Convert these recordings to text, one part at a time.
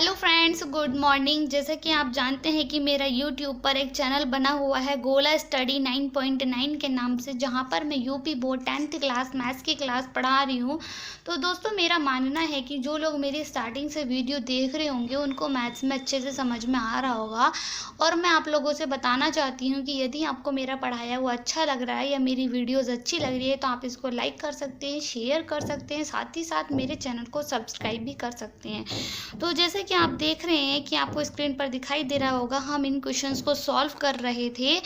Hello friends, good morning. जैसे कि आप जानते हैं कि मेरा यूट्यूब पर एक चैनल बना हुआ है गोला स्टडी 9.9 के नाम से, जहां पर मैं UP board 10th class maths की क्लास पढ़ा रही हूं। तो दोस्तों, मेरा मानना है कि जो लोग मेरी स्टार्टिंग से वीडियो देख रहे होंगे उनको मैथ्स में अच्छे से समझ में आ रहा होगा। और मैं आप लोगों से बताना चाहती हूँ कि यदि आपको मेरा पढ़ाया हुआ अच्छा लग रहा है या मेरी वीडियोज़ अच्छी लग रही है तो आप इसको लाइक कर सकते हैं, शेयर कर सकते हैं, साथ ही साथ मेरे चैनल को सब्सक्राइब भी कर सकते हैं। तो जैसे कि आप देख रहे हैं कि आपको स्क्रीन पर दिखाई दे रहा होगा, हम इन क्वेश्चंस को सॉल्व कर रहे थे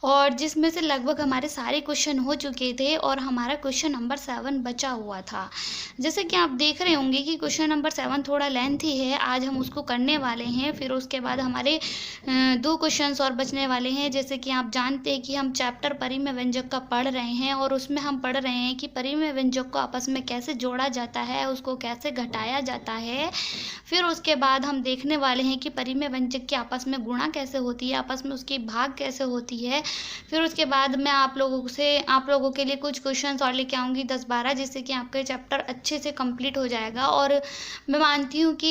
और जिसमें से लगभग हमारे सारे क्वेश्चन हो चुके थे और हमारा क्वेश्चन नंबर 7 बचा हुआ था। जैसे कि आप देख रहे होंगे कि क्वेश्चन नंबर 7 थोड़ा लेंथी है, आज हम उसको करने वाले हैं। फिर उसके बाद हमारे 2 क्वेश्चंस और बचने वाले हैं। जैसे कि आप जानते हैं कि हम चैप्टर परिमेय व्यंजक का पढ़ रहे हैं और उसमें हम पढ़ रहे हैं कि परिमेय व्यंजक को आपस में कैसे जोड़ा जाता है, उसको कैसे घटाया जाता है। फिर उसके बाद हम देखने वाले हैं कि परिमेय व्यंजक की आपस में गुणा कैसे होती है, आपस में उसकी भाग कैसे होती है। फिर उसके बाद मैं आप लोगों के लिए कुछ क्वेश्चंस और लेके आऊँगी 10-12, जिससे कि आपका चैप्टर अच्छे से कंप्लीट हो जाएगा। और मैं मानती हूँ कि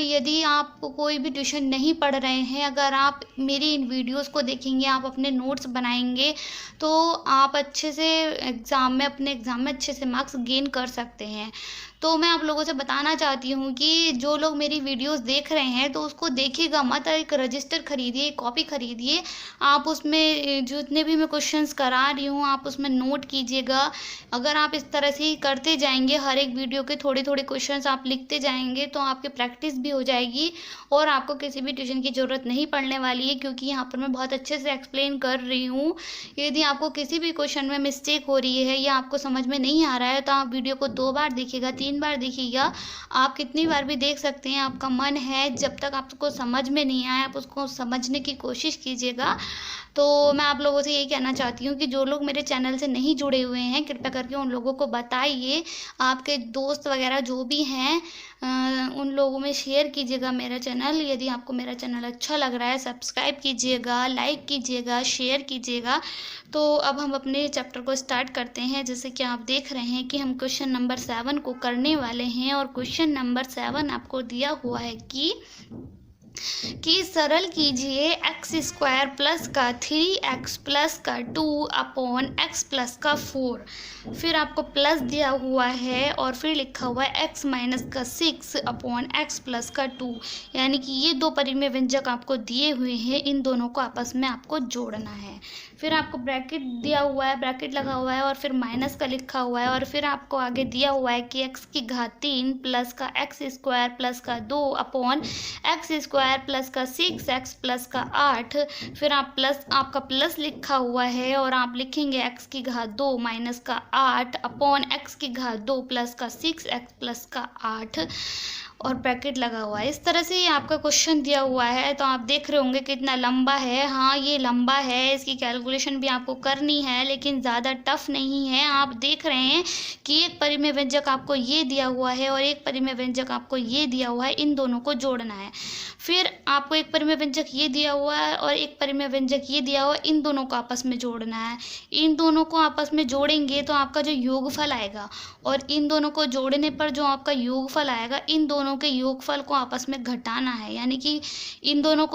यदि आप कोई भी ट्यूशन नहीं पढ़ रहे हैं, अगर आप मेरी इन वीडियोज़ को देखेंगे, आप अपने नोट्स बनाएंगे तो आप अच्छे से अपने एग्ज़ाम में अच्छे से मार्क्स गेन कर सकते हैं। तो मैं आप लोगों से बताना चाहती हूँ कि जो लोग मेरी वीडियोस देख रहे हैं तो उसको देखिएगा मत, एक रजिस्टर खरीदिए, एक कॉपी खरीदिए। आप उसमें जितने भी मैं क्वेश्चंस करा रही हूँ आप उसमें नोट कीजिएगा। अगर आप इस तरह से ही करते जाएंगे, हर एक वीडियो के थोड़े थोड़े क्वेश्चंस आप लिखते जाएंगे तो आपकी प्रैक्टिस भी हो जाएगी और आपको किसी भी ट्यूशन की ज़रूरत नहीं पड़ने वाली है, क्योंकि यहाँ पर मैं बहुत अच्छे से एक्सप्लेन कर रही हूँ। यदि आपको किसी भी क्वेश्चन में मिस्टेक हो रही है या आपको समझ में नहीं आ रहा है तो आप वीडियो को 2 बार देखिएगा, 3 बार देखिएगा। आप कितनी बार भी देख सकते हैं, आपका मन है। जब तक आपको समझ में नहीं आए आप उसको समझने की कोशिश कीजिएगा। तो मैं आप लोगों से यही कहना चाहती हूँ कि जो लोग मेरे चैनल से नहीं जुड़े हुए हैं कृपया करके उन लोगों को बताइए। आपके दोस्त वगैरह जो भी हैं उन लोगों में शेयर कीजिएगा मेरा चैनल। यदि आपको मेरा चैनल अच्छा लग रहा है सब्सक्राइब कीजिएगा, लाइक कीजिएगा, शेयर कीजिएगा। तो अब हम अपने चैप्टर को स्टार्ट करते हैं। जैसे कि आप देख रहे हैं कि हम क्वेश्चन नंबर 7 को करने वाले हैं और क्वेश्चन नंबर 7 आपको दिया हुआ है कि सरल कीजिए x² प्लस का 3x प्लस का 2 अपॉन x प्लस का 4। फिर आपको प्लस दिया हुआ है और फिर लिखा हुआ है x माइनस का 6 अपॉन x प्लस का 2। यानी कि ये 2 परिमेय व्यंजक आपको दिए हुए हैं, इन दोनों को आपस में आपको जोड़ना है। फिर आपको ब्रैकेट दिया हुआ है, ब्रैकेट लगा हुआ है और फिर माइनस का लिखा हुआ है और फिर आपको आगे दिया हुआ है कि x की घात 3 प्लस का x² प्लस का 2 अपॉन x² प्लस का 6x प्लस का 8। फिर आपका प्लस लिखा हुआ है और आप लिखेंगे x की घात 2 माइनस का 8 अपॉन x की घात 2 प्लस का 6x प्लस का 8 और ब्रैकेट लगा हुआ है। इस तरह से ये आपका क्वेश्चन दिया हुआ है। तो आप देख रहे होंगे कितना लंबा है। हाँ, ये लंबा है, इसकी कैलकुलेशन भी आपको करनी है लेकिन ज़्यादा टफ नहीं है। आप देख रहे हैं कि एक परिमेय व्यंजक आपको ये दिया हुआ है और एक परिमेय व्यंजक आपको ये दिया हुआ है, इन दोनों को जोड़ना है। फिर आपको एक परिमेय व्यंजक ये दिया हुआ है और एक परिमेय व्यंजक ये दिया हुआ है, इन दोनों को आपस में जोड़ना है। इन दोनों को आपस में जोड़ेंगे तो आपका जो योगफल आएगा और इन दोनों को जोड़ने पर जो आपका योगफल आएगा, इन दोनों के योगफल को आपस में घटाना है। यानी कि इन दोनों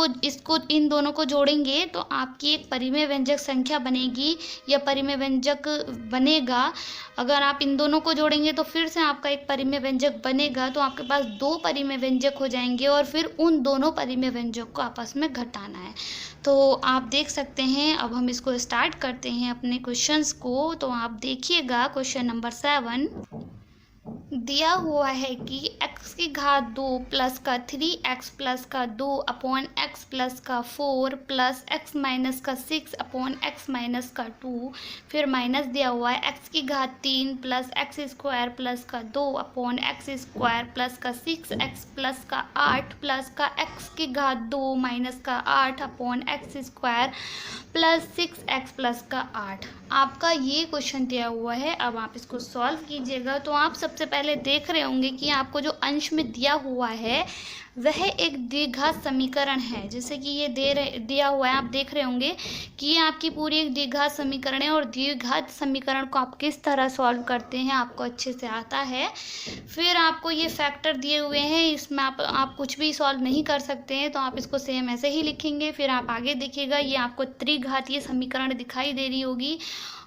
को जोड़ेंगे तो आपकी एक परिमेय व्यंजक संख्या बनेगी या परिमेय व्यंजक बनेगा। अगर आप इन दोनों को जोड़ेंगे तो फिर से आपका एक परिमेय व्यंजक बनेगा, तो आपके पास 2 परिमेय व्यंजक हो जाएंगे और फिर उन दोनों परिमेय व्यंजक को आपस में घटाना है। तो आप देख सकते हैं। अब हम इसको स्टार्ट करते हैं अपने क्वेश्चंस को। तो आप देखिएगा क्वेश्चन नंबर 7 दिया हुआ है कि x की घात 2 प्लस का 3x प्लस का 2 अपॉन x प्लस का 4 प्लस x माइनस का 6 अपॉन x माइनस का 2। फिर माइनस दिया हुआ है x की घात 3 प्लस x² प्लस का 2 अपॉन x² प्लस का 6x प्लस का 8 प्लस का x की घात 2 माइनस का 8 upon x² plus 6x plus का 8। आपका ये क्वेश्चन दिया हुआ है। अब आप इसको सॉल्व कीजिएगा। तो आप सबसे पहले देख रहे होंगे कि आपको जो अंश में दिया हुआ है वह एक द्विघात समीकरण है। जैसे कि ये दिया हुआ है, आप देख रहे होंगे कि ये आपकी पूरी एक द्विघात समीकरण है और द्विघात समीकरण को आप किस तरह सॉल्व करते हैं आपको अच्छे से आता है। फिर आपको ये फैक्टर दिए हुए हैं, इसमें आप कुछ भी सॉल्व नहीं कर सकते हैं, तो आप इसको सेम ऐसे ही लिखेंगे। फिर आप आगे देखिएगा, ये आपको त्रिघातीय समीकरण दिखाई दे रही होगी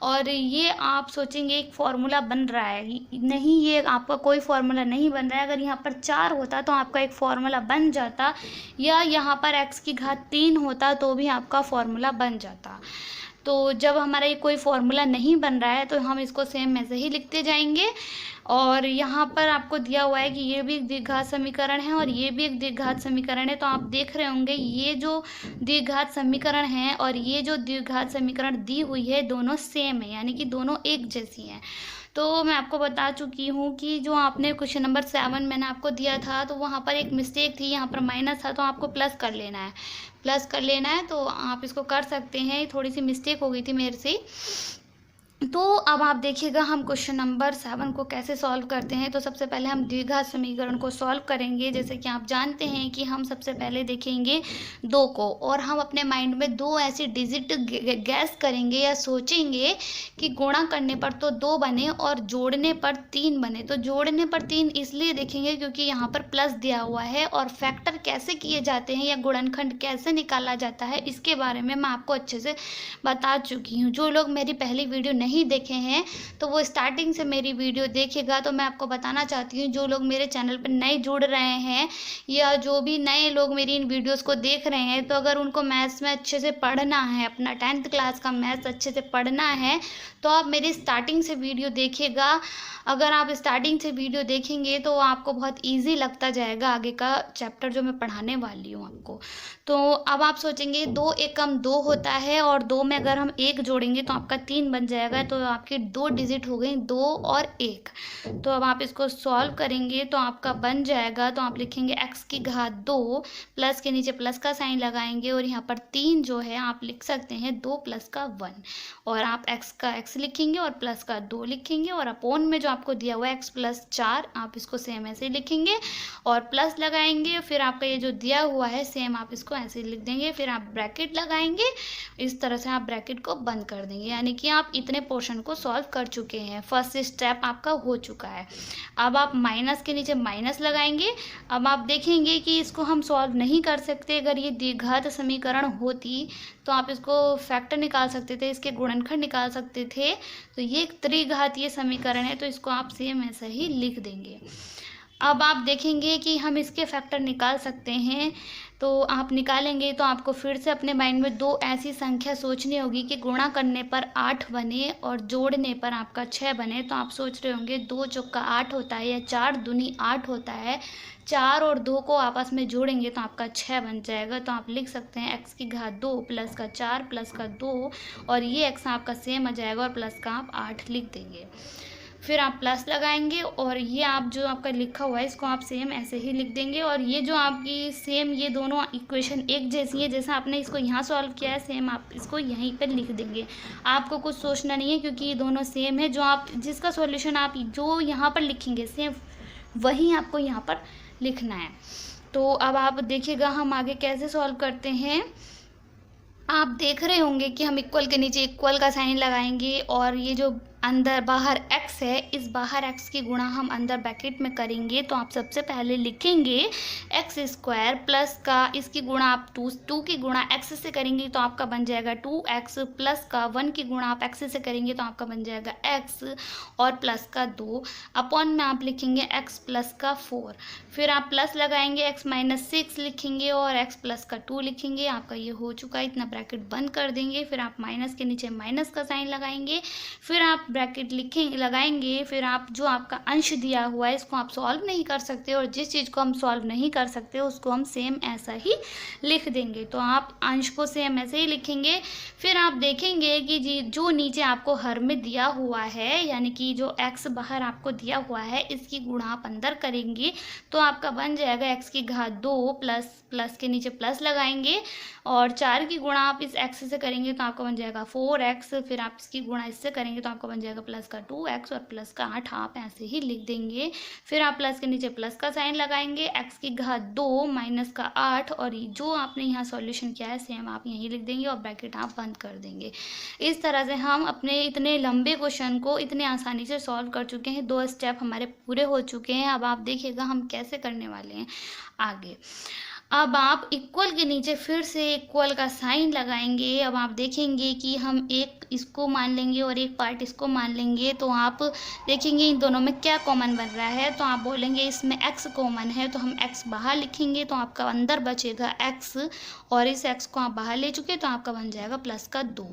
और ये आप सोचेंगे एक फॉर्मूला बन रहा है, नहीं, ये आपका कोई फॉर्मूला नहीं बन रहा है। अगर यहाँ पर 4 होता तो आपका एक फॉर्मूला बन जाता, या यहाँ पर x की घात 3 होता तो भी आपका फॉर्मूला बन जाता। तो जब हमारा ये कोई फॉर्मूला नहीं बन रहा है तो हम इसको सेम ऐसे ही लिखते जाएंगे। और यहाँ पर आपको दिया हुआ है कि ये भी एक द्विघात समीकरण है और ये भी एक द्विघात समीकरण है। तो आप देख रहे होंगे ये जो द्विघात समीकरण है और ये जो द्विघात समीकरण दी हुई है दोनों सेम है, यानी कि दोनों एक जैसी हैं। तो मैं आपको बता चुकी हूँ कि जो आपने क्वेश्चन नंबर 7 मैंने आपको दिया था तो वहाँ पर एक मिस्टेक थी, यहाँ पर माइनस था तो आपको प्लस कर लेना है, प्लस कर लेना है। तो आप इसको कर सकते हैं, थोड़ी सी मिस्टेक हो गई थी मेरे से। तो अब आप देखिएगा हम क्वेश्चन नंबर 7 को कैसे सॉल्व करते हैं। तो सबसे पहले हम द्विघात समीकरण को सॉल्व करेंगे। जैसे कि आप जानते हैं कि हम सबसे पहले देखेंगे 2 को और हम अपने माइंड में 2 ऐसी डिजिट गैस करेंगे या सोचेंगे कि गुणा करने पर तो 2 बने और जोड़ने पर 3 बने। तो जोड़ने पर 3 इसलिए देखेंगे क्योंकि यहाँ पर प्लस दिया हुआ है और फैक्टर कैसे किए जाते हैं या गुणनखंड कैसे निकाला जाता है इसके बारे में मैं आपको अच्छे से बता चुकी हूँ। जो लोग मेरी पहली वीडियो नहीं देखे हैं तो वो स्टार्टिंग से मेरी वीडियो देखेगा। तो मैं आपको बताना चाहती हूँ, जो लोग मेरे चैनल पर नए जुड़ रहे हैं या जो भी नए लोग मेरी इन वीडियोस को देख रहे हैं, तो अगर उनको मैथ्स में अच्छे से पढ़ना है, अपना 10th क्लास का मैथ्स अच्छे से पढ़ना है, तो आप मेरी स्टार्टिंग से वीडियो देखिएगा। अगर आप स्टार्टिंग से वीडियो देखेंगे तो आपको बहुत ईजी लगता जाएगा आगे का चैप्टर जो मैं पढ़ाने वाली हूँ आपको। तो अब आप सोचेंगे 2 एकम 2 होता है और 2 में अगर हम 1 जोड़ेंगे तो आपका 3 बन जाएगा। तो आपकी 2 डिजिट हो गई, 2 और 1। तो अब आप इसको सॉल्व करेंगे तो आपका बन जाएगा। तो आप लिखेंगे x की घात 2, प्लस के नीचे प्लस का साइन लगाएंगे और यहाँ पर 3 जो है आप लिख सकते हैं 2 प्लस का 1, और आप x का x लिखेंगे और प्लस का 2 लिखेंगे और अपोन में जो आपको दिया हुआ है x प्लस 4 आप इसको सेम ऐसे लिखेंगे और प्लस लगाएंगे। फिर आपका ये जो दिया हुआ है सेम आप इसको ऐसे लिख देंगे, फिर आप ब्रैकेट लगाएंगे। इस तरह से आप ब्रैकेट को बंद कर देंगे, यानी कि आप इतने पोर्शन को सॉल्व कर चुके हैं। फर्स्ट स्टेप आपका हो चुका है। अब आप माइनस के नीचे माइनस लगाएंगे। अब आप देखेंगे कि इसको हम सॉल्व नहीं कर सकते। अगर ये द्विघात समीकरण होती तो आप इसको फैक्टर निकाल सकते थे, इसके गुणनखंड निकाल सकते थे। तो ये एक त्रिघातीय समीकरण है तो इसको आप सेम ऐसा ही लिख देंगे। अब आप देखेंगे कि हम इसके फैक्टर निकाल सकते हैं। तो आप निकालेंगे तो आपको फिर से अपने माइंड में 2 ऐसी संख्या सोचनी होगी कि गुणा करने पर 8 बने और जोड़ने पर आपका 6 बने। तो आप सोच रहे होंगे 2 चौका 8 होता है या 4 दूनी 8 होता है। 4 और 2 को आपस में जोड़ेंगे तो आपका 6 बन जाएगा। तो आप लिख सकते हैं x की घात 2 प्लस का 4 प्लस का 2 और ये x आपका सेम आ जाएगा और प्लस का आप 8 लिख देंगे। फिर आप प्लस लगाएंगे और ये आप जो आपका लिखा हुआ है इसको आप सेम ऐसे ही लिख देंगे। और ये जो आपकी सेम ये दोनों इक्वेशन एक जैसी है, जैसा आपने इसको यहाँ सॉल्व किया है सेम आप इसको यहीं पर लिख देंगे। आपको कुछ सोचना नहीं है क्योंकि ये दोनों सेम है। जो आप जिसका सॉल्यूशन आप जो यहाँ पर लिखेंगे सेम वही आपको यहाँ पर लिखना है। तो अब आप देखिएगा हम आगे कैसे सॉल्व करते हैं। आप देख रहे होंगे कि हम इक्वल के नीचे इक्वल का साइन लगाएंगे और ये जो अंदर बाहर x है, इस बाहर x की गुणा हम अंदर ब्रैकेट में करेंगे। तो आप सबसे पहले लिखेंगे x स्क्वायर प्लस का इसकी गुणा आप 2 की गुणा x से करेंगे तो आपका बन जाएगा 2x प्लस का 1 की गुणा आप x से करेंगे तो आपका बन जाएगा x और प्लस का 2 अपॉन में आप लिखेंगे x प्लस का 4। फिर आप प्लस लगाएंगे x माइनस 6 लिखेंगे और x प्लस का 2 लिखेंगे। आपका ये हो चुका है, इतना ब्रैकेट बंद कर देंगे। फिर आप माइनस के नीचे माइनस का साइन लगाएंगे, फिर आप ब्रैकेट लगाएंगे। फिर आप जो आपका अंश दिया हुआ है इसको आप सॉल्व नहीं कर सकते और जिस चीज़ को हम सॉल्व नहीं कर सकते उसको हम सेम ऐसा ही लिख देंगे। तो आप अंश को सेम ऐसे ही लिखेंगे। फिर आप देखेंगे कि जी जो नीचे आपको हर में दिया हुआ है, यानी कि जो x बाहर आपको दिया हुआ है इसकी गुणा आप अंदर करेंगे तो आपका बन जाएगा x की घात 2 प्लस के नीचे प्लस लगाएंगे और 4 की गुणा आप इस x से करेंगे तो आपका बन जाएगा 4x। फिर आप इसकी गुणा इससे करेंगे तो आपका बन जाएगा प्लस का 2x और प्लस का 8 आप ऐसे ही लिख देंगे। फिर आप प्लस के नीचे प्लस का साइन लगाएंगे, x की घात 2 माइनस का 8 और जो आपने यहाँ सॉल्यूशन किया है सेम आप यहीं लिख देंगे और ब्रैकेट आप बंद कर देंगे। इस तरह से हम अपने इतने लंबे क्वेश्चन को इतने आसानी से सॉल्व कर चुके हैं। 2 स्टेप हमारे पूरे हो चुके हैं। अब आप देखिएगा हम कैसे करने वाले हैं आगे। अब आप इक्वल के नीचे फिर से इक्वल का साइन लगाएंगे। अब आप देखेंगे कि हम एक इसको मान लेंगे और एक पार्ट इसको मान लेंगे, तो आप देखेंगे इन दोनों में क्या कॉमन बन रहा है। तो आप बोलेंगे इसमें x कॉमन है, तो हम x बाहर लिखेंगे तो आपका अंदर बचेगा x और इस x को आप बाहर ले चुके तो आपका बन जाएगा प्लस का 2।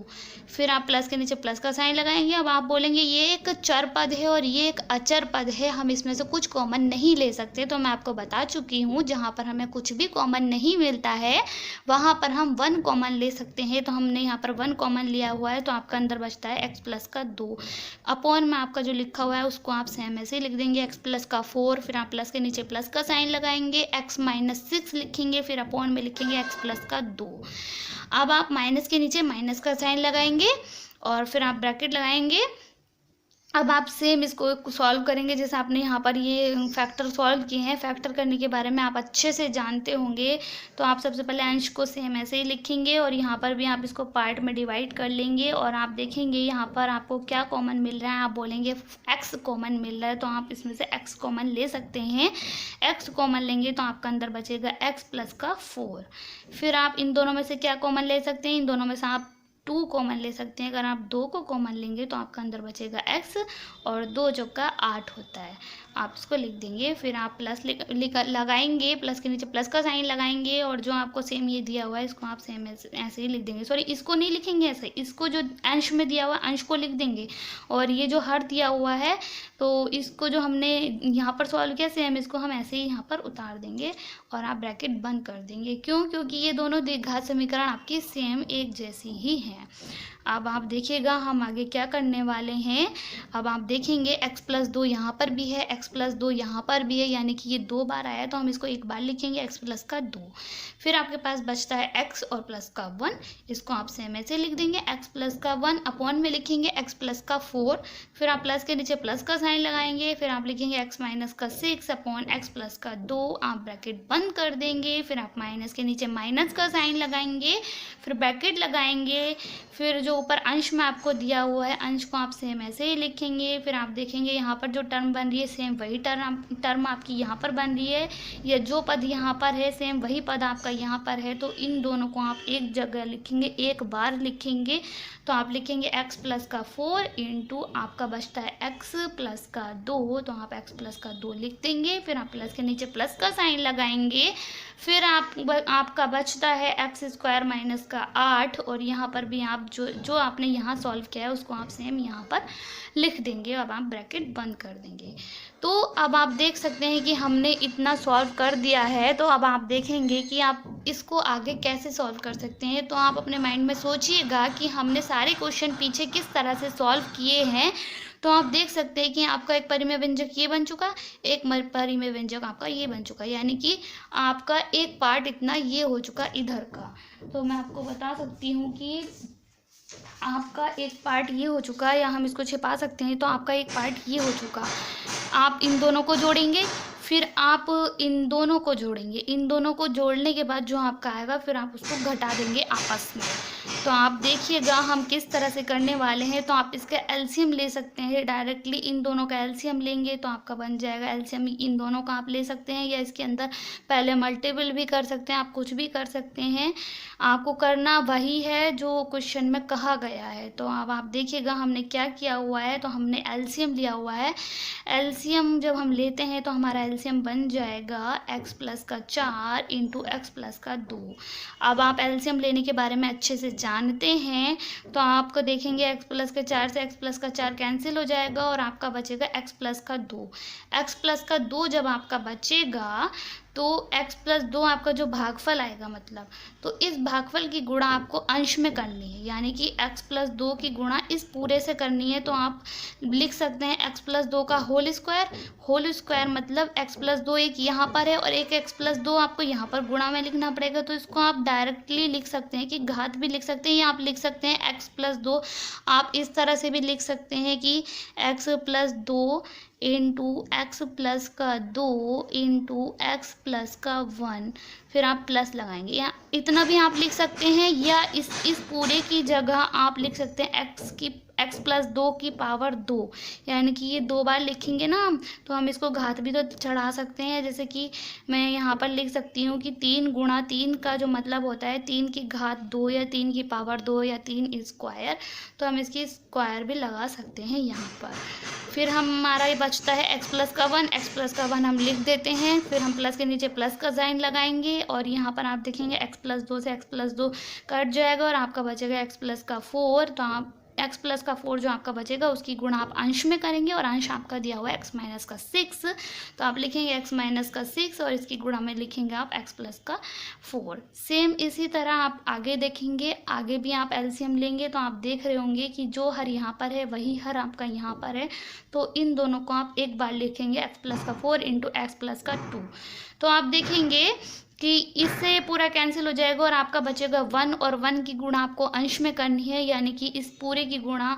फिर आप प्लस के नीचे प्लस का साइन लगाएंगे। अब आप बोलेंगे ये एक चर पद है और ये एक अचर पद है, हम इसमें से कुछ कॉमन नहीं ले सकते। तो मैं आपको बता चुकी हूँ जहाँ पर हमें कुछ भी कॉमन नहीं मिलता है वहाँ पर हम 1 कॉमन ले सकते हैं। तो हमने यहाँ पर 1 कॉमन लिया हुआ है, तो आपका अंदर बचता है x प्लस का 2 अपॉन में आपका जो लिखा हुआ है उसको आप सेम ऐसे ही लिख देंगे x प्लस का 4। फिर आप प्लस के नीचे प्लस का साइन लगाएंगे, x माइनस 6 लिखेंगे, फिर अपॉन में लिखेंगे x प्लस का 2। अब आप माइनस के नीचे माइनस का साइन लगाएंगे और फिर आप ब्रैकेट लगाएंगे। अब आप सेम इसको सॉल्व करेंगे जैसे आपने यहाँ पर ये फैक्टर सॉल्व किए हैं। फैक्टर करने के बारे में आप अच्छे से जानते होंगे। तो आप सबसे पहले अंश को सेम ऐसे ही लिखेंगे और यहाँ पर भी आप इसको पार्ट में डिवाइड कर लेंगे और आप देखेंगे यहाँ पर आपको क्या कॉमन मिल रहा है। आप बोलेंगे x कॉमन मिल रहा है, तो आप इसमें से x कॉमन ले सकते हैं। x कॉमन लेंगे तो आपका अंदर बचेगा x प्लस का 4। फिर आप इन दोनों में से क्या कॉमन ले सकते हैं, इन दोनों में से आप 2 कॉमन ले सकते हैं। अगर आप 2 को कॉमन लेंगे तो आपका अंदर बचेगा x और 2 चौका 8 होता है, आप इसको लिख देंगे। फिर आप प्लस लगाएंगे, प्लस के नीचे प्लस का साइन लगाएंगे और जो आपको सेम ये दिया हुआ है इसको आप सेम ऐसे ही लिख देंगे। सॉरी, इसको नहीं लिखेंगे ऐसे, इसको जो अंश में दिया हुआ है अंश को लिख देंगे और ये जो हर दिया हुआ है तो इसको जो हमने यहाँ पर सॉल्व किया सेम इसको हम ऐसे ही यहाँ पर उतार देंगे और आप ब्रैकेट बंद कर देंगे। क्यों? क्योंकि ये दोनों द्विघात समीकरण आपकी सेम एक जैसी ही हैं। अब आप देखिएगा हम आगे क्या करने वाले हैं। अब आप देखेंगे x प्लस 2 यहाँ पर भी है, x प्लस 2 यहाँ पर भी है, यानी कि ये 2 बार आया तो हम इसको एक बार लिखेंगे x प्लस का 2। फिर आपके पास बचता है x और प्लस का 1, इसको आप सेम ऐसे लिख देंगे। x प्लस का 1 अपॉन में लिखेंगे x प्लस का 4। फिर आप प्लस के नीचे प्लस का साइन लगाएंगे, फिर आप लिखेंगे x माइनस का 6 अपॉन x प्लस का 2, आप ब्रैकेट बंद कर देंगे। फिर आप माइनस के नीचे माइनस का साइन लगाएंगे, फिर ब्रैकेट लगाएंगे। फिर जो ऊपर अंश में आपको दिया हुआ है अंश को आप सेम ऐसे ही लिखेंगे। फिर आप देखेंगे यहाँ पर जो टर्म बन रही है सेम वही टर्म आपकी यहाँ पर बन रही है, या जो पद यहाँ पर है सेम वही पद आपका यहाँ पर है। तो इन दोनों को आप एक जगह लिखेंगे, एक बार लिखेंगे। तो आप लिखेंगे x प्लस का 4 इंटू आपका बचता है x प्लस का 2, तो आप x प्लस का 2 लिख देंगे। फिर आप प्लस के नीचे प्लस का साइन लगाएंगे। फिर आपका बचता है x स्क्वायर माइनस का 8 और यहाँ पर भी आप जो आपने यहाँ सॉल्व किया है उसको आप सेम यहाँ पर लिख देंगे। अब आप ब्रैकेट बंद कर देंगे। तो अब आप देख सकते हैं कि हमने इतना सॉल्व कर दिया है। तो अब आप देखेंगे कि आप इसको आगे कैसे सॉल्व कर सकते हैं। तो आप अपने माइंड में सोचिएगा कि हमने सारे क्वेश्चन पीछे किस तरह से सॉल्व किए हैं। तो आप देख सकते हैं कि आपका एक परिमेय व्यंजक ये बन चुका, एक परिमेय व्यंजक आपका ये बन चुका, यानी कि आपका एक पार्ट इतना ये हो चुका इधर का। तो मैं आपको बता सकती हूँ कि आपका एक पार्ट ये हो चुका, या हम इसको छिपा सकते हैं। तो आपका एक पार्ट ये हो चुका। आप इन दोनों को जोड़ेंगे, फिर आप इन दोनों को जोड़ेंगे, इन दोनों को जोड़ने के बाद जो आपका आएगा फिर आप उसको घटा देंगे आपस में। तो आप देखिएगा हम किस तरह से करने वाले हैं। तो आप इसका एलसीएम ले सकते हैं डायरेक्टली, इन दोनों का एलसीएम लेंगे तो आपका बन जाएगा एलसीएम इन दोनों का आप ले सकते हैं, या इसके अंदर पहले मल्टीपल भी कर सकते हैं, आप कुछ भी कर सकते हैं। आपको करना वही है जो क्वेश्चन में कहा गया है। तो अब आप देखिएगा हमने क्या किया हुआ है। तो हमने एलसीएम लिया हुआ है। एलसीएम जब हम लेते हैं तो हमारा एलसीएम बन जाएगा x प्लस का 4 इंटू एक्स प्लस का 2। अब आप एलसीएम लेने के बारे में अच्छे से जानते हैं। तो आपको देखेंगे x प्लस का 4 से x प्लस का 4 कैंसिल हो जाएगा और आपका बचेगा x प्लस का 2। x प्लस का 2 जब आपका बचेगा तो x प्लस 2 आपका जो भागफल आएगा मतलब, तो इस भागफल की गुणा आपको अंश में करनी है, यानी कि x प्लस 2 की गुणा इस पूरे से करनी है। तो आप लिख सकते हैं x प्लस 2 का होल स्क्वायर मतलब x प्लस 2 एक यहाँ पर है और एक x प्लस 2 आपको यहाँ पर गुणा में लिखना पड़ेगा। तो इसको आप डायरेक्टली लिख सकते हैं कि घात भी लिख सकते हैं, या आप लिख सकते हैं x प्लस 2। आप इस तरह से भी लिख सकते हैं कि x plus 2 into x plus का 2 इंटू एक्स प्लस का 1, फिर आप प्लस लगाएंगे, या इतना भी आप लिख सकते हैं, या इस पूरे की जगह आप लिख सकते हैं एक्स प्लस 2 की पावर 2, यानी कि ये 2 बार लिखेंगे ना हम, तो हम इसको घात भी तो चढ़ा सकते हैं। जैसे कि मैं यहाँ पर लिख सकती हूँ कि 3 गुणा 3 का जो मतलब होता है 3 की घात 2 या 3 की पावर 2 या 3 स्क्वायर, तो हम इसकी स्क्वायर भी लगा सकते हैं यहाँ पर। फिर हमारा ये बचता है x प्लस का 1 हम लिख देते हैं, फिर हम प्लस के नीचे प्लस का साइन लगाएंगे और यहाँ पर आप देखेंगे x प्लस 2 से x प्लस 2 कट जाएगा और आपका बचेगा x प्लस का 4। तो आप x प्लस का 4 जो आपका बचेगा उसकी गुणा आप अंश में करेंगे, और अंश आपका दिया हुआ है x माइनस का 6, तो आप लिखेंगे x माइनस का 6 और इसकी गुणा में लिखेंगे आप x प्लस का 4। सेम इसी तरह आप आगे देखेंगे, आगे भी आप एलसीएम लेंगे तो आप देख रहे होंगे कि जो हर यहाँ पर है वही हर आपका यहाँ पर है, तो इन दोनों को आप एक बार लिखेंगे x प्लस का 4 इंटू एक्स प्लस का 2। तो आप देखेंगे कि इससे पूरा कैंसिल हो जाएगा और आपका बचेगा 1, और 1 की गुणा आपको अंश में करनी है, यानी कि इस पूरे की गुणा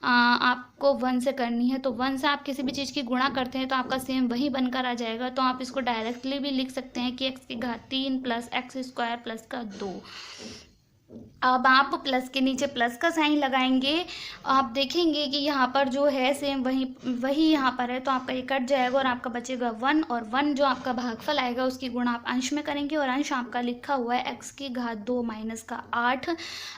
आपको 1 से करनी है। तो 1 से आप किसी भी चीज़ की गुणा करते हैं तो आपका सेम वही बनकर आ जाएगा। तो आप इसको डायरेक्टली भी लिख सकते हैं कि x की घात 3 प्लस एक्स स्क्वायर प्लस का 2। अब आप प्लस के नीचे प्लस का साइन लगाएंगे, आप देखेंगे कि यहाँ पर जो है सेम वही यहाँ पर है, तो आपका ये कट जाएगा और आपका बचेगा 1, और 1 जो आपका भागफल आएगा उसकी गुणा आप अंश में करेंगे, और अंश आपका लिखा हुआ है x की घात 2 माइनस का 8।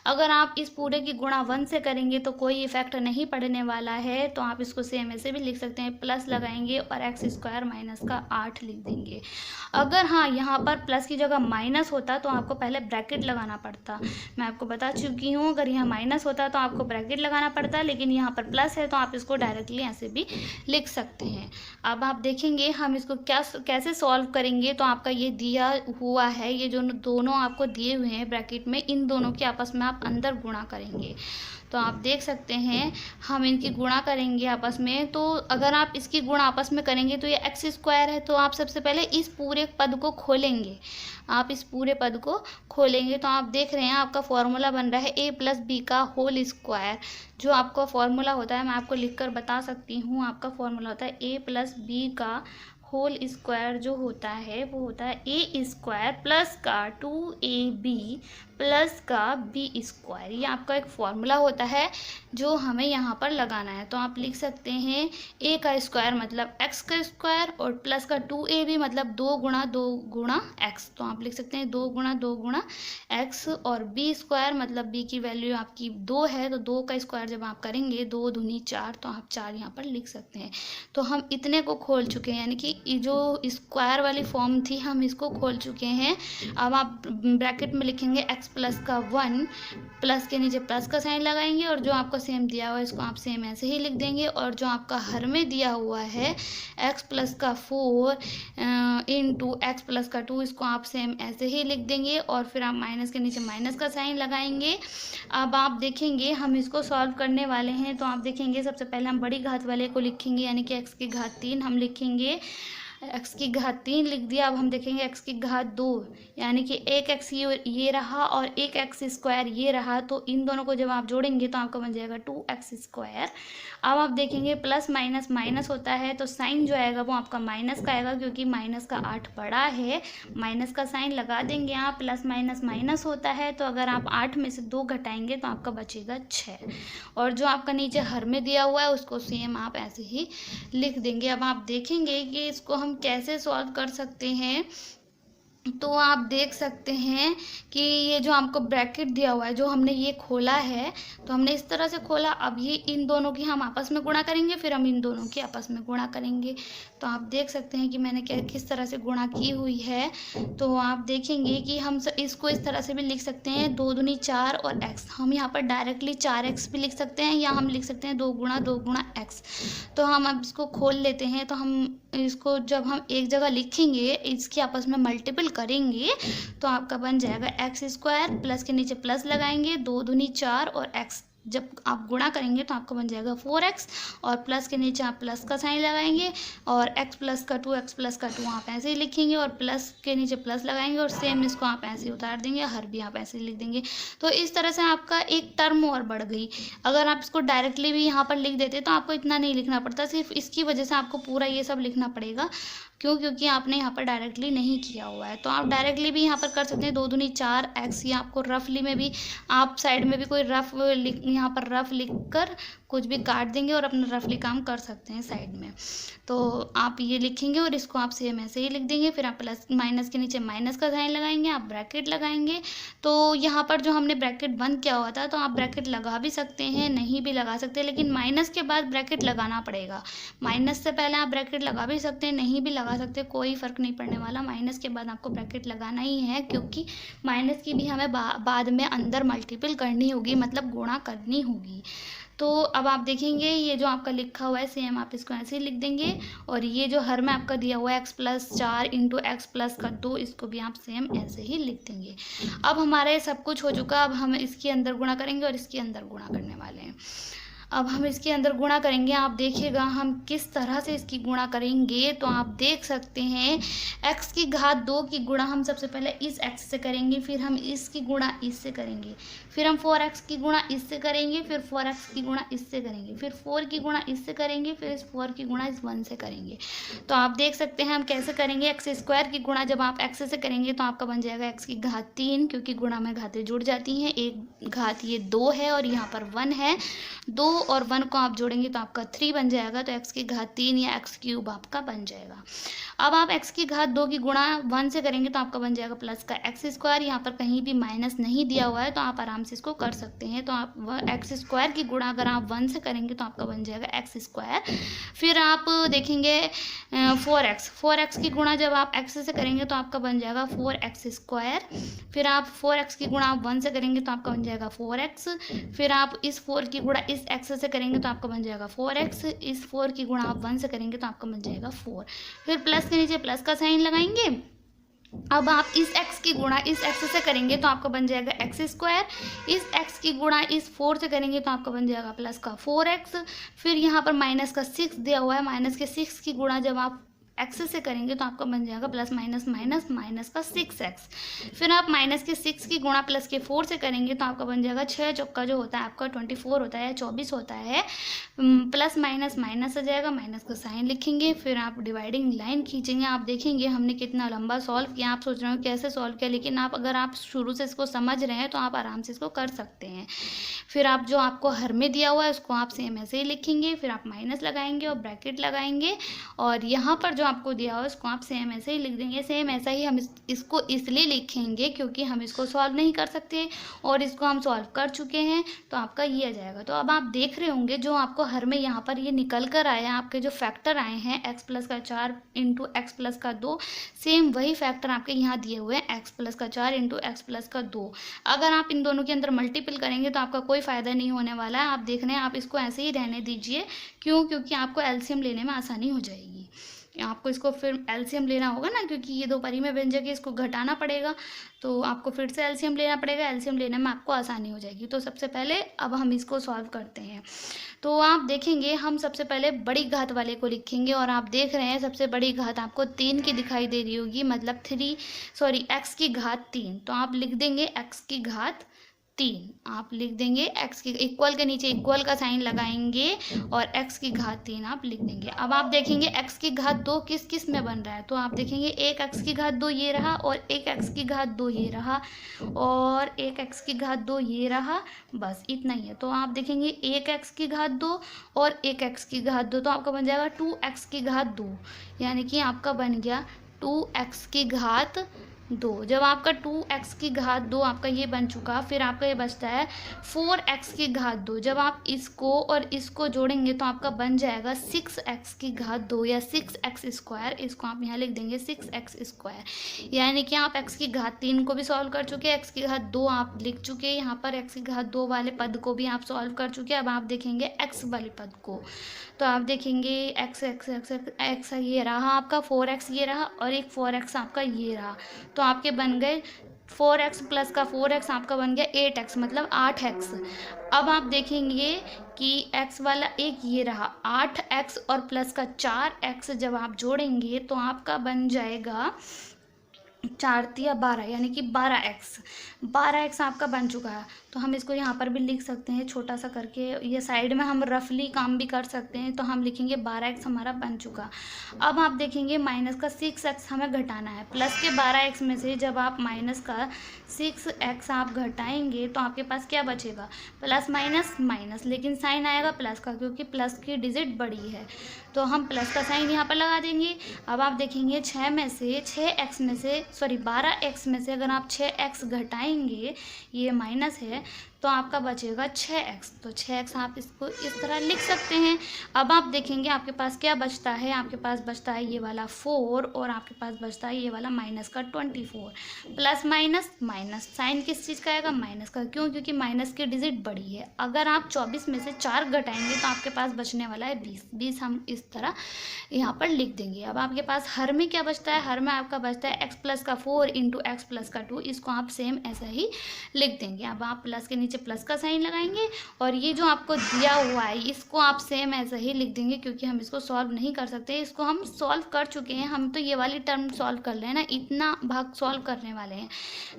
अगर आप इस पूरे की गुणा 1 से करेंगे तो कोई इफेक्ट नहीं पड़ने वाला है, तो आप इसको सेम ऐसे भी लिख सकते हैं, प्लस लगाएंगे और एक्स स्क्वायर माइनस का 8 लिख देंगे। अगर हाँ यहाँ पर प्लस की जगह माइनस होता तो आपको पहले ब्रैकेट लगाना पड़ता, मैं आपको बता चुकी हूँ। अगर यहाँ माइनस होता तो आपको ब्रैकेट लगाना पड़ता, लेकिन यहाँ पर प्लस है तो आप इसको डायरेक्टली ऐसे भी लिख सकते हैं। अब आप देखेंगे हम इसको कैसे सॉल्व करेंगे। तो आपका ये दिया हुआ है, ये जो दोनों आपको दिए हुए हैं ब्रैकेट में, इन दोनों के आपस में आप अंदर गुणा करेंगे। तो आप देख सकते हैं हम इनकी गुणा करेंगे आपस में। तो अगर आप इसकी गुणा आपस में करेंगे तो ये एक्स स्क्वायर है, तो आप सबसे पहले इस पूरे पद को खोलेंगे, आप इस पूरे पद को खोलेंगे तो आप देख रहे हैं आपका फॉर्मूला बन रहा है a प्लस बी का होल स्क्वायर। जो आपका फॉर्मूला होता है मैं आपको लिखकर बता सकती हूँ, आपका फॉर्मूला होता है a प्लस बी का होल स्क्वायर, जो होता है वो होता है ए स्क्वायर प्लस का 2ab प्लस का बी स्क्वायर। ये आपका एक फॉर्मूला होता है जो हमें यहाँ पर लगाना है। तो आप लिख सकते हैं a का स्क्वायर मतलब x का स्क्वायर, और प्लस का 2ab मतलब 2 गुणा x, तो आप लिख सकते हैं 2 गुणा x, और b स्क्वायर मतलब b की वैल्यू आपकी 2 है, तो 2 का स्क्वायर जब आप करेंगे 2 दूनी 4, तो आप 4 यहाँ पर लिख सकते हैं। तो हम इतने को खोल चुके हैं, यानी कि जो स्क्वायर वाली फॉर्म थी हम इसको खोल चुके हैं। अब आप ब्रैकेट में लिखेंगे x प्लस का 1, प्लस के नीचे प्लस का साइन लगाएंगे, और जो आपको सेम दिया हुआ है इसको आप सेम ऐसे ही लिख देंगे, और जो आपका हर में दिया हुआ है x प्लस का 4 इंटू एक्स प्लस का 2, इसको आप सेम ऐसे ही लिख देंगे, और फिर आप माइनस के नीचे माइनस का साइन लगाएंगे। अब आप देखेंगे हम इसको सॉल्व करने वाले हैं। तो आप देखेंगे सबसे पहले हम बड़ी घात वाले को लिखेंगे, यानी कि x की घात 3 हम लिखेंगे, x की घात 3 लिख दिया। अब हम देखेंगे x की घात 2, यानी कि एक x ये रहा और एक एक्स स्क्वायर ये रहा, तो इन दोनों को जब आप जोड़ेंगे तो आपका बन जाएगा 2x स्क्वायर। अब आप देखेंगे प्लस माइनस माइनस होता है, तो साइन जो आएगा वो आपका माइनस का आएगा, क्योंकि माइनस का 8 बड़ा है, माइनस का साइन लगा देंगे आप। प्लस माइनस माइनस होता है, तो अगर आप 8 में से 2 घटाएंगे तो आपका बचेगा 6, और जो आपका नीचे हर में दिया हुआ है उसको सेम आप ऐसे ही लिख देंगे। अब आप देखेंगे कि इसको हम कैसे सॉल्व कर सकते हैं। तो आप देख सकते हैं कि ये जो आपको ब्रैकेट दिया हुआ है, जो हमने ये खोला है, तो हमने इस तरह से खोला। अब ये इन दोनों की हम आपस में गुणा करेंगे, फिर हम इन दोनों की आपस में गुणा करेंगे। तो आप देख सकते हैं कि मैंने किस तरह से गुणा की हुई है। तो आप देखेंगे कि हम इसको इस तरह से भी लिख सकते हैं, 2 दूनी 4 और x, हम यहाँ पर डायरेक्टली 4x भी लिख सकते हैं, या हम लिख सकते हैं 2 गुणा x। तो हम अब इसको खोल लेते हैं। तो हम इसको जब हम एक जगह लिखेंगे, इसके आपस में मल्टीपल करेंगे तो आपका बन जाएगा एक्स स्क्वायर, प्लस के नीचे प्लस लगाएंगे, 2 दूनी 4 और एक्स जब आप गुणा करेंगे तो आपका बन जाएगा 4x और प्लस के नीचे आप प्लस का साइन लगाएंगे और x प्लस का 2 x प्लस का 2 आप ऐसे ही लिखेंगे और प्लस के नीचे प्लस लगाएंगे और सेम इसको आप ऐसे ही उतार देंगे, हर भी आप ऐसे ही लिख देंगे। तो इस तरह से आपका एक टर्म और बढ़ गई। अगर आप इसको डायरेक्टली भी यहाँ पर लिख देते तो आपको इतना नहीं लिखना पड़ता, सिर्फ इसकी वजह से आपको पूरा ये सब लिखना पड़ेगा। क्यों? क्योंकि आपने यहाँ पर डायरेक्टली नहीं किया हुआ है। तो आप डायरेक्टली भी यहाँ पर कर सकते हैं, 2 दूनी 4x, या आपको रफली में भी आप साइड में भी कोई रफ यहाँ पर रफ लिख कर कुछ भी काट देंगे और अपना रफली काम कर सकते हैं साइड में। तो आप ये लिखेंगे और इसको आप सेम ऐसे ही लिख देंगे। फिर आप प्लस माइनस के नीचे माइनस का साइन लगाएंगे, आप ब्रैकेट लगाएंगे। तो यहाँ पर जो हमने ब्रैकेट बंद किया हुआ था, तो आप ब्रैकेट लगा भी सकते हैं, नहीं भी लगा सकते, लेकिन माइनस के बाद ब्रैकेट लगाना पड़ेगा। माइनस से पहले आप ब्रैकेट लगा भी सकते हैं, नहीं भी लगा सकते, कोई फ़र्क नहीं पड़ने वाला। माइनस के बाद आपको ब्रैकेट लगाना ही है, क्योंकि माइनस की भी हमें बाद में अंदर मल्टीपल करनी होगी, मतलब गुणा करनी होगी। तो अब आप देखेंगे ये जो आपका लिखा हुआ है सेम आप इसको ऐसे ही लिख देंगे और ये जो हर में आपका दिया हुआ है x plus 4 into x plus का 2, इसको भी आप सेम ऐसे ही लिख देंगे। अब हमारे सब कुछ हो चुका। अब हम इसके अंदर गुणा करेंगे और इसके अंदर गुणा करने वाले हैं। अब हम इसके अंदर गुणा करेंगे, आप देखिएगा हम किस तरह से इसकी गुणा करेंगे। तो आप देख सकते हैं x की घात 2 की गुणा हम सबसे पहले इस x से करेंगे, फिर हम इसकी गुणा इससे करेंगे, फिर हम 4x की गुणा इससे करेंगे, फिर 4x की गुणा इससे करेंगे, फिर 4 की गुणा इससे करेंगे, फिर इस 4 की गुणा इस 1 से करेंगे। तो आप देख सकते हैं हम कैसे करेंगे। एक्स स्क्वायर की गुणा जब आप x से करेंगे तो आपका बन जाएगा x की घात 3, क्योंकि गुणा में घातें जुड़ जाती हैं। एक घात ये 2 है और यहाँ पर 1 है, 2 और 1 को आप जोड़ेंगे तो आपका 3 बन जाएगा। तो x की घात 3 या x क्यूब आपका बन जाएगा। अब आप x की घात 2 की गुणा 1 से करेंगे तो आपका बन जाएगा प्लस का एक्स स्क्वायर। यहाँ पर कहीं भी माइनस नहीं दिया हुआ है तो आप आराम से इसको कर सकते हैं। तो आप एक्स स्क्वायर की गुणा अगर आप 1 से करेंगे तो आपका बन जाएगा एक्स स्क्वायर। फिर आप देखेंगे 4x की गुणा जब आप x से करेंगे तो आपका बन जाएगा 4x स्क्वायर। फिर आप 4x की गुणा आप 1 से करेंगे तो आपका बन जाएगा 4x। फिर आप इस 4 की गुणा इस x से करेंगे तो आपका बन जाएगा 4x। इस 4 की गुणा आप 1 से करेंगे तो आपका बन जाएगा 4। फिर प्लस के नीचे प्लस का साइन लगाएंगे। अब आप इस x की गुणा इस x से करेंगे तो आपका बन जाएगा एक्स स्क्वायर। इस x की गुणा इस 4 से करेंगे तो आपका बन जाएगा प्लस का 4x। फिर यहाँ पर माइनस का 6 दिया हुआ है, माइनस के 6 की गुणा जब आप एक्स से करेंगे तो आपका बन जाएगा प्लस माइनस माइनस माइनस का 6x। फिर आप माइनस के 6 की गुणा प्लस के 4 से करेंगे तो आपका बन जाएगा 6 चौका जो होता है आपका 24 होता है, 24 होता है। प्लस माइनस माइनस आ जाएगा, माइनस का साइन लिखेंगे। फिर आप डिवाइडिंग लाइन खींचेंगे। आप देखेंगे हमने कितना लंबा सॉल्व किया। आप सोच रहे हो कैसे सॉल्व किया, लेकिन अगर आप शुरू से इसको समझ रहे हैं तो आप आराम से इसको कर सकते हैं। फिर आप जो आपको हर में दिया हुआ है उसको आप सेम ऐसे ही लिखेंगे। फिर आप माइनस लगाएंगे और ब्रैकेट लगाएंगे और यहाँ पर जो आपको दिया हो इसको आप सेम ऐसे ही लिख देंगे। सेम ऐसा ही हम इसको इसलिए लिखेंगे क्योंकि हम इसको सॉल्व नहीं कर सकते और इसको हम सॉल्व कर चुके हैं, तो आपका ये आ जाएगा। तो अब आप देख रहे होंगे जो आपको हर में यहाँ पर ये निकल कर आया, आपके जो फैक्टर आए हैं x प्लस का 4 इंटू एक्स प्लस का 2, सेम वही फैक्टर आपके यहाँ दिए हुए हैं x प्लस का 4 इंटू एक्स प्लस का 2। अगर आप इन दोनों के अंदर मल्टीपल करेंगे तो आपका कोई फ़ायदा नहीं होने वाला है। आप देख रहे हैं, आप इसको ऐसे ही रहने दीजिए। क्यों? क्योंकि आपको एलसीएम लेने में आसानी हो जाएगी। आपको इसको फिर एलसीएम लेना होगा ना, क्योंकि ये दो परिमेय व्यंजक है, इसको घटाना पड़ेगा, तो आपको फिर से एलसीएम लेना पड़ेगा। एलसीएम लेने में आपको आसानी हो जाएगी। तो सबसे पहले अब हम इसको सॉल्व करते हैं। तो आप देखेंगे हम सबसे पहले बड़ी घात वाले को लिखेंगे और आप देख रहे हैं सबसे बड़ी घात आपको 3 की दिखाई दे रही होगी, मतलब x की घात 3। तो आप लिख देंगे x की घात 3। आप लिख देंगे x की इक्वल के नीचे इक्वल का साइन लगाएंगे और x की घात 3 आप लिख देंगे। अब आप देखेंगे x की घात 2 किस किस में बन रहा है। तो आप देखेंगे एक x की घात 2 ये रहा और एक x की घात 2 ये रहा और एक x की घात 2 ये रहा, बस इतना ही है। तो आप देखेंगे एक x की घात 2 और एक x की घात 2, तो आपका बन जाएगा 2x की घात 2, यानी कि आपका बन गया 2x की घात 2। जब आपका 2x की घात 2 आपका ये बन चुका, फिर आपका ये बचता है 4x की घात 2। जब आप इसको और इसको जोड़ेंगे तो आपका बन जाएगा 6x की घात 2 या 6x स्क्वायर। इसको आप यहाँ लिख देंगे 6x स्क्वायर। यानी कि आप x की घात 3 को भी सॉल्व कर चुके हैं, x की घात 2 आप लिख चुके हैं, यहाँ पर x की घात 2 वाले पद को भी आप सॉल्व कर चुके हैं। अब आप देखेंगे x वाले पद को, तो आप देखेंगे x ये रहा आपका, 4x ये रहा और एक 4x आपका ये रहा, तो आपके बन गए 4x प्लस का 4x आपका बन गया 8x, मतलब 8x। अब आप देखेंगे कि x वाला एक ये रहा 8x और प्लस का 4x, जब आप जोड़ेंगे तो आपका बन जाएगा 4 तिया 12, यानी कि 12x आपका बन चुका है। तो हम इसको यहाँ पर भी लिख सकते हैं छोटा सा करके, ये साइड में हम रफली काम भी कर सकते हैं, तो हम लिखेंगे 12x हमारा बन चुका। अब आप देखेंगे माइनस का 6x हमें घटाना है, प्लस के 12x में से जब आप माइनस का 6x आप घटाएंगे तो आपके पास क्या बचेगा, प्लस माइनस माइनस, लेकिन साइन आएगा प्लस का, क्योंकि प्लस की डिजिट बड़ी है, तो हम प्लस का साइन यहाँ पर लगा देंगे। अब आप देखेंगे 6x में से अगर आप 6x घटाएंगे, ये माइनस है, तो आपका बचेगा 6x, तो 6x आप इसको इस तरह लिख सकते हैं। अब आप देखेंगे आपके पास क्या बचता है, आपके पास बचता है ये वाला 4 और आपके पास बचता है ये वाला माइनस का 24। प्लस माइनस माइनस, साइन किस चीज़ का आएगा, माइनस का, क्यों, क्योंकि माइनस की डिजिट बड़ी है। अगर आप 24 में से 4 घटाएंगे तो आपके पास बचने वाला है 20 हम इस तरह यहाँ पर लिख देंगे। अब आपके पास हर में क्या बचता है, हर में आपका बचता है x प्लस का 4 इंटू एक्स प्लस का 2, इसको आप सेम ऐसा ही लिख देंगे। अब आप प्लस के नीचे प्लस का साइन लगाएंगे और ये जो आपको दिया हुआ है इसको आप सेम ऐसा ही लिख देंगे, क्योंकि हम इसको सॉल्व नहीं कर सकते, इसको हम सॉल्व कर चुके हैं, हम तो ये वाली टर्म सॉल्व कर रहे हैं ना, इतना भाग सॉल्व करने वाले हैं।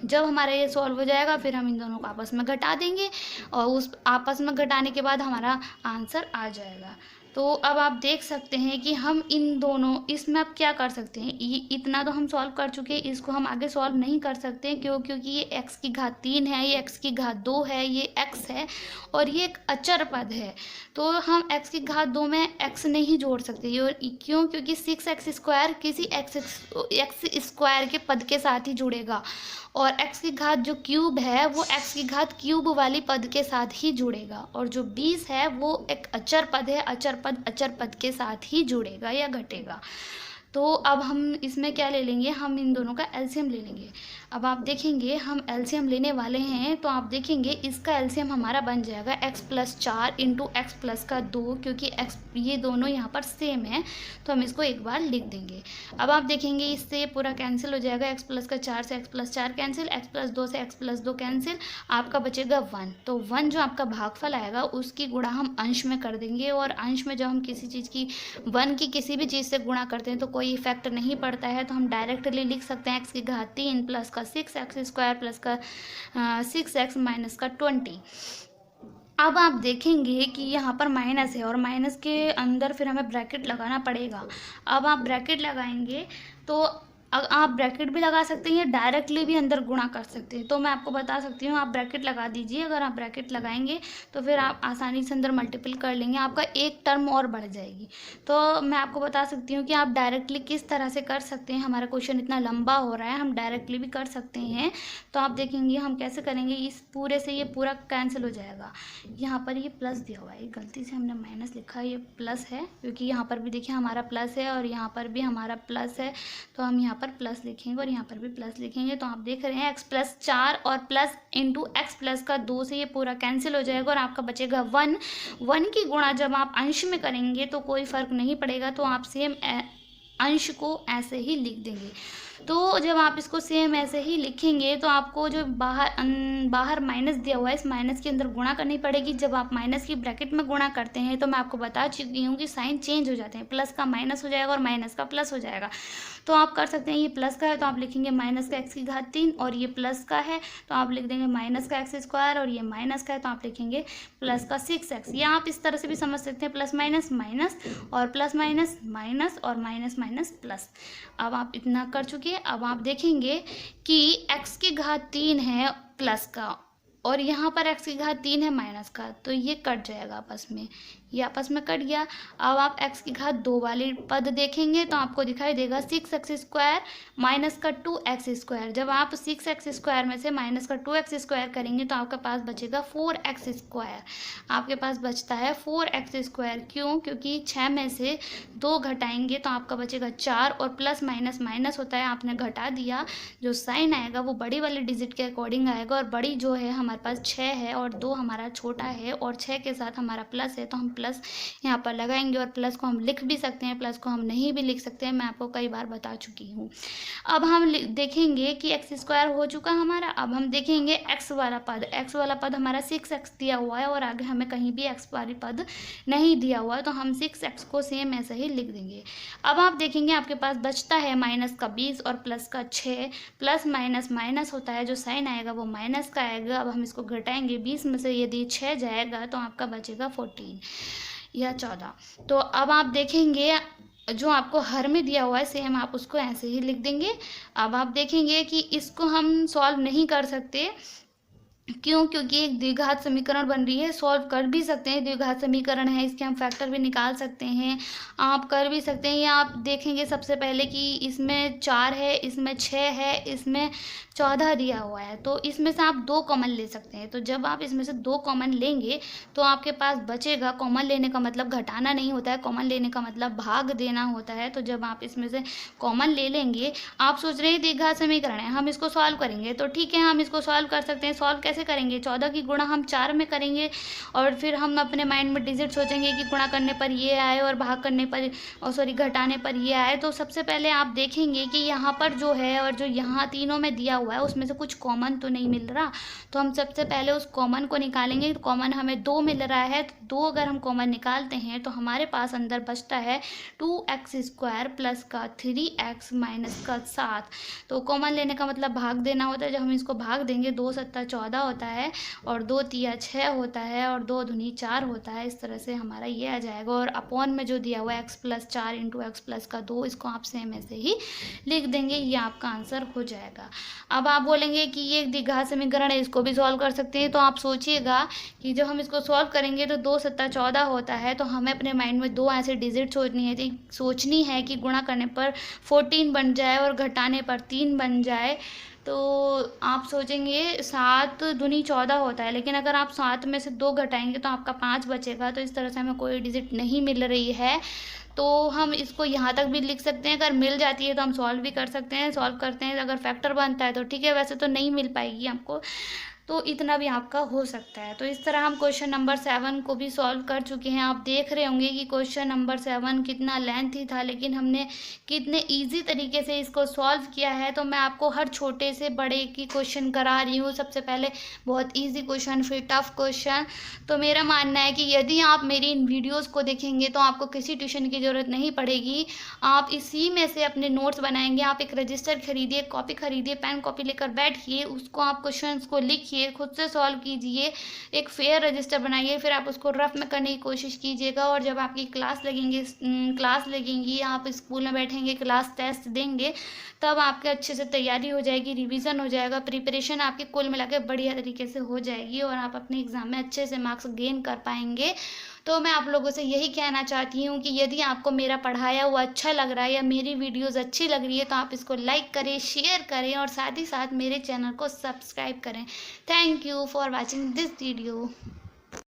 जब हमारा ये सॉल्व हो जाएगा फिर हम इन दोनों को आपस में घटा देंगे और उस आपस में घटाने के बाद हमारा आंसर आ जाएगा। तो अब आप देख सकते हैं कि हम इन दोनों, इसमें आप क्या कर सकते हैं, ये इतना तो हम सॉल्व कर चुके हैं, इसको हम आगे सॉल्व नहीं कर सकते हैं, क्योंकि ये x की घात 3 है, ये x की घात 2 है, ये x है और ये एक अचर पद है, तो हम x की घात 2 में x नहीं जोड़ सकते। और क्यों, क्योंकि 6x स्क्वायर किसी x स्क्वायर के पद के साथ ही जुड़ेगा और x की घात जो क्यूब है वो x की घात क्यूब वाली पद के साथ ही जुड़ेगा, और जो 20 है वो एक अचर पद है, अचर पद के साथ ही जुड़ेगा या घटेगा। तो अब हम इसमें क्या ले लेंगे, हम इन दोनों का एलसीएम ले लेंगे। अब आप देखेंगे हम एलसीएम लेने वाले हैं, तो आप देखेंगे इसका एलसीएम हमारा बन जाएगा x plus 4 into x plus का 2, क्योंकि x ये दोनों यहाँ पर सेम है, तो हम इसको एक बार लिख देंगे। अब आप देखेंगे इससे पूरा कैंसिल हो जाएगा, x प्लस का 4 से x plus 4 cancel, x plus 2 से x प्लस 2 कैंसिल, आपका बचेगा 1। तो 1 जो आपका भागफल आएगा उसकी गुणा हम अंश में कर देंगे, और अंश में जब हम किसी चीज़ की 1 की किसी भी चीज़ से गुणा करते हैं तो कोई इफेक्ट नहीं पड़ता है, तो हम डायरेक्टली लिख सकते हैं x की घात 3 प्लस का 6x स्क्वायर प्लस का 6x माइनस का 20। अब आप देखेंगे कि यहाँ पर माइनस है और माइनस के अंदर फिर हमें ब्रैकेट लगाना पड़ेगा। अब आप ब्रैकेट लगाएंगे तो आप ब्रैकेट भी लगा सकते हैं, डायरेक्टली भी अंदर गुणा कर सकते हैं, तो मैं आपको बता सकती हूँ आप ब्रैकेट लगा दीजिए। अगर आप ब्रैकेट लगाएंगे तो फिर आप आसानी से अंदर मल्टीपल कर लेंगे, आपका एक टर्म और बढ़ जाएगी। तो मैं आपको बता सकती हूँ कि आप डायरेक्टली किस तरह से कर सकते हैं। हमारा क्वेश्चन इतना लंबा हो रहा है, हम डायरेक्टली भी कर सकते हैं। तो आप देखेंगे हम कैसे करेंगे, इस पूरे से ये पूरा कैंसिल हो जाएगा। यहाँ पर ये प्लस दिया हुआ है, गलती से हमने माइनस लिखा, ये प्लस है, क्योंकि यहाँ पर भी देखिए हमारा प्लस है और यहाँ पर भी हमारा प्लस है, तो हम यहाँ पर प्लस लिखेंगे और यहाँ पर भी प्लस लिखेंगे। तो आप देख रहे हैं x प्लस 4 और प्लस इंटू एक्स प्लस का 2 से ये पूरा कैंसिल हो जाएगा और आपका बचेगा 1। 1 की गुणा जब आप अंश में करेंगे तो कोई फ़र्क नहीं पड़ेगा, तो आप सेम अंश को ऐसे ही लिख देंगे। तो जब आप इसको सेम ऐसे ही लिखेंगे तो आपको जो बाहर माइनस दिया हुआ है, इस माइनस के अंदर गुणा करनी पड़ेगी। जब आप माइनस की ब्रैकेट में गुणा करते हैं तो मैं आपको बता चुकी हूँ कि साइन चेंज हो जाते हैं, प्लस का माइनस हो जाएगा और माइनस का प्लस हो जाएगा। तो आप कर सकते हैं, ये प्लस का है तो आप लिखेंगे माइनस का x की घात 3, और ये प्लस का है तो आप लिख देंगे माइनस का x स्क्वायर, और ये माइनस का है तो आप लिखेंगे प्लस का 6x। या आप इस तरह से भी समझ सकते हैं, प्लस माइनस माइनस और प्लस माइनस माइनस और माइनस माइनस प्लस। अब आप इतना कर चुके हैं। अब आप देखेंगे कि x की घात 3 है प्लस का और यहाँ पर x की घात 3 है माइनस का, तो ये कट जाएगा आपस में। ये आपस में कट गया। अब आप x की घात 2 वाले पद देखेंगे तो आपको दिखाई देगा 6x² माइनस का 2x²। जब आप 6x² में से माइनस का 2x² करेंगे तो आपके पास बचेगा 4x²। आपके पास बचता है 4x²। क्यों? क्योंकि 6 में से 2 घटाएंगे तो आपका बचेगा 4, और प्लस माइनस माइनस होता है, आपने घटा दिया, जो साइन आएगा वो बड़ी वाली डिजिट के अकॉर्डिंग आएगा, और बड़ी जो है हमारे पास 6 है और 2 हमारा छोटा है, और 6 के साथ हमारा प्लस है तो हम प्लस यहाँ पर लगाएंगे। और प्लस को हम लिख भी सकते हैं, प्लस को हम नहीं भी लिख सकते हैं, मैं आपको कई बार बता चुकी हूँ। अब हम देखेंगे कि x² हो चुका हमारा। अब हम देखेंगे x वाला पद हमारा 6x दिया हुआ है और आगे हमें कहीं भी x वाली पद नहीं दिया हुआ है, तो हम 6x को सेम ऐसे ही लिख देंगे। अब आप देखेंगे आपके पास बचता है माइनस का 20 और प्लस का 6। प्लस माइनस माइनस होता है, जो साइन आएगा वो माइनस का आएगा। अब हम इसको घटाएंगे, 20 में से यदि 6 जाएगा तो आपका बचेगा 14 या 14। तो अब आप देखेंगे जो आपको हर में दिया हुआ है सेम आप उसको ऐसे ही लिख देंगे। अब आप देखेंगे कि इसको हम सॉल्व नहीं कर सकते। क्यों? क्योंकि एक द्विघात समीकरण बन रही है, सॉल्व कर भी सकते हैं, द्विघात समीकरण है, इसके हम फैक्टर भी निकाल सकते हैं, आप कर भी सकते हैं। या आप देखेंगे सबसे पहले कि इसमें 4 है, इसमें 6 है, इसमें 14 दिया हुआ है, तो इसमें से आप 2 कॉमन ले सकते हैं। तो जब आप इसमें से 2 कॉमन लेंगे तो आपके पास बचेगा, कॉमन लेने का मतलब घटाना नहीं होता है, कॉमन लेने का मतलब भाग देना होता है। तो जब आप इसमें से कॉमन ले लेंगे, आप सोच रहे हैं द्विघात समीकरण है, हम इसको सॉल्व करेंगे, तो ठीक है हम इसको सॉल्व कर सकते हैं। सॉल्व कैसे करेंगे? 14 की गुणा हम 4 में करेंगे, और फिर हम अपने माइंड में डिजिट सोचेंगे कि गुणा करने पर ये आए और भाग करने पर घटाने पर ये आए। तो सबसे पहले आप देखेंगे कि यहाँ पर जो है और जो यहाँ तीनों में दिया हुआ है उसमें से कुछ कॉमन तो नहीं मिल रहा, तो हम सबसे पहले उस कॉमन को निकालेंगे। तो कॉमन हमें 2 मिल रहा है, तो 2 अगर हम कॉमन निकालते हैं तो हमारे पास अंदर बचता है 2x² प्लस का 3x माइनस का 7। तो कॉमन लेने का मतलब भाग देना होता है। जब हम इसको भाग देंगे, 2 7 14 होता है, और 2 3 6 होता है, और 2 दूनी 4 होता है। इस तरह से हमारा ये आ जाएगा। और अपॉन में जो दिया हुआ है x + 4 इंटू x + का 2, इसको आप सेम ऐसे ही लिख देंगे, ये आपका आंसर हो जाएगा। अब आप बोलेंगे कि ये एक द्विघात समीकरण है, इसको भी सॉल्व कर सकते हैं। तो आप सोचिएगा कि जब हम इसको सॉल्व करेंगे तो 2 7 14 होता है, तो हमें अपने माइंड में 2 ऐसे डिजिट सोचनी है कि गुणा करने पर 14 बन जाए और घटाने पर 3 बन जाए। तो आप सोचेंगे 7 दूनी 14 होता है, लेकिन अगर आप 7 में से 2 घटाएंगे तो आपका 5 बचेगा। तो इस तरह से हमें कोई डिजिट नहीं मिल रही है, तो हम इसको यहाँ तक भी लिख सकते हैं। अगर मिल जाती है तो हम सॉल्व भी कर सकते हैं, सॉल्व करते हैं। अगर फैक्टर बनता है तो ठीक है, वैसे तो नहीं मिल पाएगी आपको, तो इतना भी आपका हो सकता है। तो इस तरह हम क्वेश्चन नंबर 7 को भी सॉल्व कर चुके हैं। आप देख रहे होंगे कि क्वेश्चन नंबर 7 कितना लेंथी था, लेकिन हमने कितने इजी तरीके से इसको सॉल्व किया है। तो मैं आपको हर छोटे से बड़े की क्वेश्चन करा रही हूँ। सबसे पहले बहुत ईजी क्वेश्चन, फिर टफ क्वेश्चन। तो मेरा मानना है कि यदि आप मेरी इन वीडियोज़ को देखेंगे तो आपको किसी ट्यूशन की ज़रूरत नहीं पड़ेगी, आप इसी में से अपने नोट्स बनाएंगे। आप एक रजिस्टर खरीदिए, कॉपी खरीदिए, पेन कॉपी लेकर बैठिए, उसको आप क्वेश्चन को लिखिए, खुद से सॉल्व कीजिए, एक फेयर रजिस्टर बनाइए, फिर आप उसको रफ में करने की कोशिश कीजिएगा। और जब आपकी क्लास लगेंगी, आप स्कूल में बैठेंगे, क्लास टेस्ट देंगे, तब आपके अच्छे से तैयारी हो जाएगी, रिवीजन हो जाएगा, प्रिपरेशन आपकी कुल मिला के बढ़िया तरीके से हो जाएगी, और आप अपने एग्जाम में अच्छे से मार्क्स गेन कर पाएंगे। तो मैं आप लोगों से यही कहना चाहती हूँ कि यदि आपको मेरा पढ़ाया हुआ अच्छा लग रहा है या मेरी वीडियोज़ अच्छी लग रही है, तो आप इसको लाइक करें, शेयर करें, और साथ ही साथ मेरे चैनल को सब्सक्राइब करें। Thank you for watching this video.